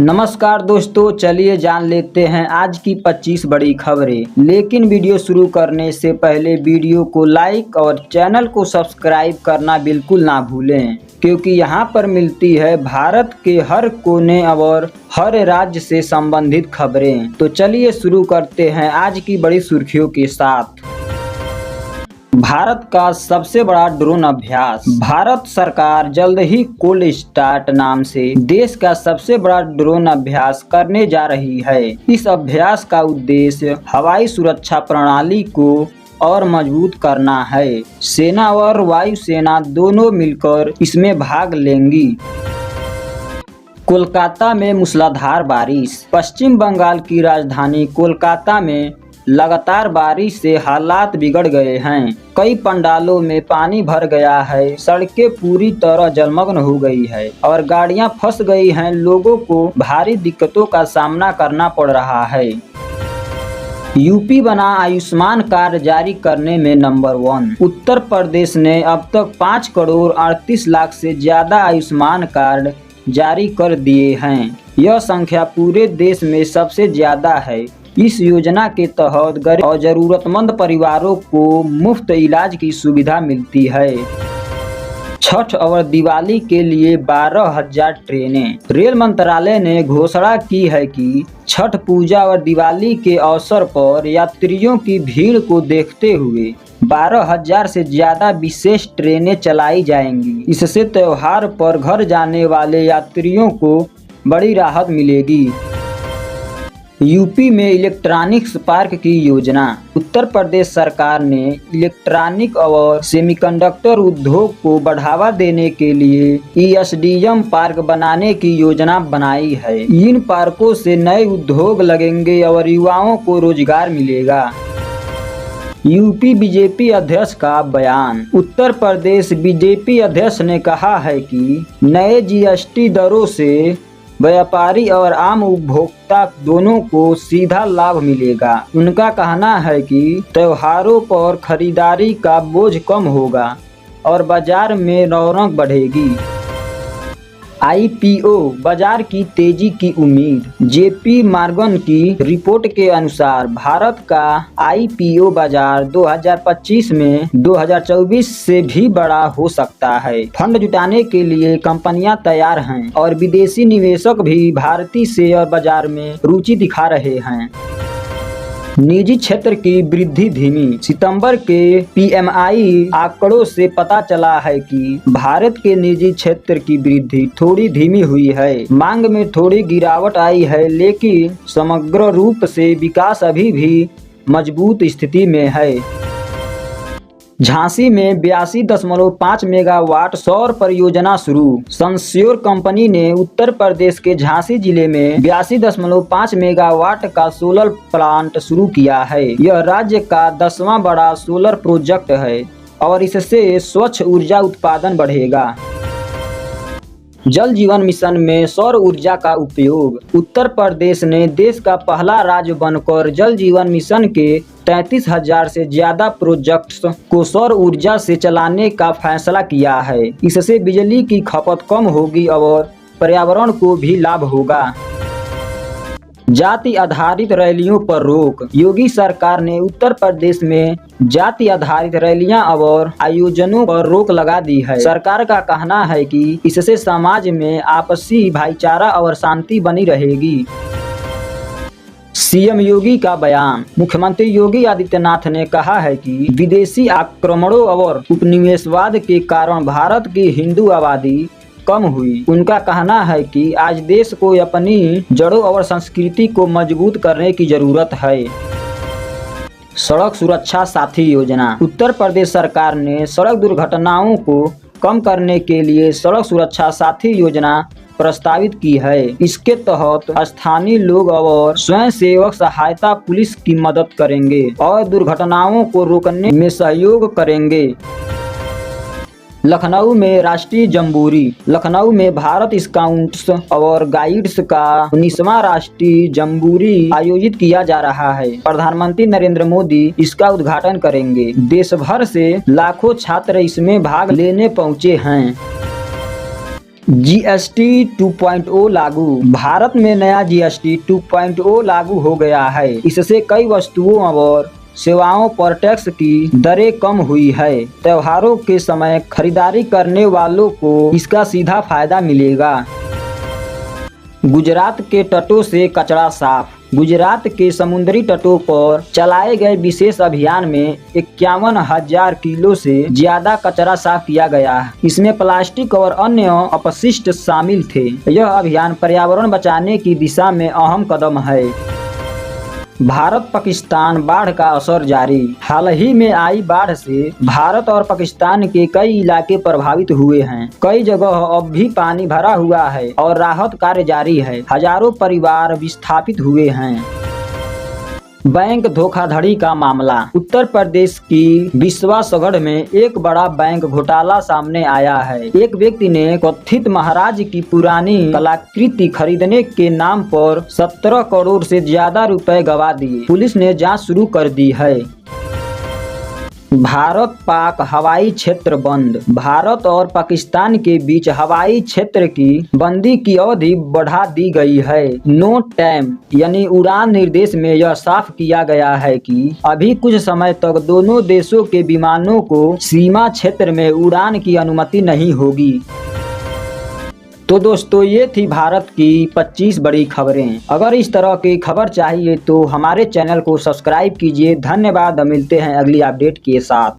नमस्कार दोस्तों, चलिए जान लेते हैं आज की 25 बड़ी खबरें। लेकिन वीडियो शुरू करने से पहले वीडियो को लाइक और चैनल को सब्सक्राइब करना बिल्कुल ना भूलें, क्योंकि यहाँ पर मिलती है भारत के हर कोने और हर राज्य से संबंधित खबरें। तो चलिए शुरू करते हैं आज की बड़ी सुर्खियों के साथ। भारत का सबसे बड़ा ड्रोन अभ्यास। भारत सरकार जल्द ही कोल्ड स्टार्ट नाम से देश का सबसे बड़ा ड्रोन अभ्यास करने जा रही है। इस अभ्यास का उद्देश्य हवाई सुरक्षा प्रणाली को और मजबूत करना है। सेना और वायुसेना दोनों मिलकर इसमें भाग लेंगी। कोलकाता में मूसलाधार बारिश। पश्चिम बंगाल की राजधानी कोलकाता में लगातार बारिश से हालात बिगड़ गए हैं। कई पंडालों में पानी भर गया है, सड़कें पूरी तरह जलमग्न हो गई है और गाड़ियां फंस गई हैं। लोगों को भारी दिक्कतों का सामना करना पड़ रहा है। यूपी बना आयुष्मान कार्ड जारी करने में नंबर 1। उत्तर प्रदेश ने अब तक 5 करोड़ 38 लाख से ज्यादा आयुष्मान कार्ड जारी कर दिए हैं। यह संख्या पूरे देश में सबसे ज्यादा है। इस योजना के तहत गरीब और जरूरतमंद परिवारों को मुफ्त इलाज की सुविधा मिलती है। छठ और दिवाली के लिए 12,000 ट्रेनें। रेल मंत्रालय ने घोषणा की है कि छठ पूजा और दिवाली के अवसर पर यात्रियों की भीड़ को देखते हुए 12,000 से ज्यादा विशेष ट्रेनें चलाई जाएंगी। इससे त्योहार पर घर जाने वाले यात्रियों को बड़ी राहत मिलेगी। यूपी में इलेक्ट्रॉनिक्स पार्क की योजना। उत्तर प्रदेश सरकार ने इलेक्ट्रॉनिक और सेमीकंडक्टर उद्योग को बढ़ावा देने के लिए ईएसडीएम पार्क बनाने की योजना बनाई है। इन पार्कों से नए उद्योग लगेंगे और युवाओं को रोजगार मिलेगा। यूपी बीजेपी अध्यक्ष का बयान। उत्तर प्रदेश बीजेपी अध्यक्ष ने कहा है कि नए जीएसटी दरों से व्यापारी और आम उपभोक्ता दोनों को सीधा लाभ मिलेगा। उनका कहना है कि त्योहारों पर खरीदारी का बोझ कम होगा और बाजार में रौनक बढ़ेगी। आईपीओ बाजार की तेजी की उम्मीद। जेपी मॉर्गन की रिपोर्ट के अनुसार भारत का आईपीओ बाजार 2025 में 2024 से भी बड़ा हो सकता है। फंड जुटाने के लिए कंपनियां तैयार हैं और विदेशी निवेशक भी भारतीय शेयर बाजार में रुचि दिखा रहे हैं। निजी क्षेत्र की वृद्धि धीमी। सितंबर के पीएमआई आंकड़ों से पता चला है कि भारत के निजी क्षेत्र की वृद्धि थोड़ी धीमी हुई है। मांग में थोड़ी गिरावट आई है, लेकिन समग्र रूप से विकास अभी भी मजबूत स्थिति में है। झांसी में 82.5 मेगावाट सौर परियोजना शुरू। सनश्योर कंपनी ने उत्तर प्रदेश के झांसी जिले में 82.5 मेगावाट का सोलर प्लांट शुरू किया है। यह राज्य का 10वां बड़ा सोलर प्रोजेक्ट है और इससे स्वच्छ ऊर्जा उत्पादन बढ़ेगा। जल जीवन मिशन में सौर ऊर्जा का उपयोग। उत्तर प्रदेश ने देश का पहला राज्य बनकर जल जीवन मिशन के 33,000 से ज्यादा प्रोजेक्ट्स को सौर ऊर्जा से चलाने का फैसला किया है। इससे बिजली की खपत कम होगी और पर्यावरण को भी लाभ होगा। जाति आधारित रैलियों पर रोक। योगी सरकार ने उत्तर प्रदेश में जाति आधारित रैलियां और आयोजनों पर रोक लगा दी है। सरकार का कहना है कि इससे समाज में आपसी भाईचारा और शांति बनी रहेगी। सीएम योगी का बयान। मुख्यमंत्री योगी आदित्यनाथ ने कहा है कि विदेशी आक्रमणों और उपनिवेशवाद के कारण भारत की हिंदू आबादी कम हुई। उनका कहना है कि आज देश को अपनी जड़ों और संस्कृति को मजबूत करने की जरूरत है। सड़क सुरक्षा साथी योजना। उत्तर प्रदेश सरकार ने सड़क दुर्घटनाओं को कम करने के लिए सड़क सुरक्षा साथी योजना प्रस्तावित की है। इसके तहत स्थानीय लोग और स्वयंसेवक सहायता पुलिस की मदद करेंगे और दुर्घटनाओं को रोकने में सहयोग करेंगे। लखनऊ में राष्ट्रीय जम्बूरी। लखनऊ में भारत स्काउट्स और गाइड्स का 19वां राष्ट्रीय जम्बूरी आयोजित किया जा रहा है। प्रधानमंत्री नरेंद्र मोदी इसका उद्घाटन करेंगे। देश भर से लाखों छात्र इसमें भाग लेने पहुंचे हैं। जीएसटी 2.0 लागू। भारत में नया जीएसटी 2.0 लागू हो गया है। इससे कई वस्तुओं और सेवाओं पर टैक्स की दरें कम हुई है। त्योहारों के समय खरीदारी करने वालों को इसका सीधा फायदा मिलेगा। गुजरात के तटों से कचरा साफ। गुजरात के समुद्री तटों पर चलाए गए विशेष अभियान में 51,000 किलो से ज्यादा कचरा साफ किया गया। इसमें प्लास्टिक और अन्य अपशिष्ट शामिल थे। यह अभियान पर्यावरण बचाने की दिशा में अहम कदम है। भारत पाकिस्तान बाढ़ का असर जारी। हाल ही में आई बाढ़ से भारत और पाकिस्तान के कई इलाके प्रभावित हुए हैं। कई जगह अब भी पानी भरा हुआ है और राहत कार्य जारी है। हजारों परिवार विस्थापित हुए हैं। बैंक धोखाधड़ी का मामला। उत्तर प्रदेश की बिस्वासगढ़ में एक बड़ा बैंक घोटाला सामने आया है। एक व्यक्ति ने कथित महाराज की पुरानी कलाकृति खरीदने के नाम पर 17 करोड़ से ज्यादा रुपए गवा दिए। पुलिस ने जांच शुरू कर दी है। भारत पाक हवाई क्षेत्र बंद। भारत और पाकिस्तान के बीच हवाई क्षेत्र की बंदी की अवधि बढ़ा दी गई है। नो टाइम यानी उड़ान निर्देश में यह साफ किया गया है कि अभी कुछ समय तक दोनों देशों के विमानों को सीमा क्षेत्र में उड़ान की अनुमति नहीं होगी। तो दोस्तों ये थी भारत की 25 बड़ी खबरें। अगर इस तरह की खबर चाहिए तो हमारे चैनल को सब्सक्राइब कीजिए। धन्यवाद। मिलते हैं अगली अपडेट के साथ।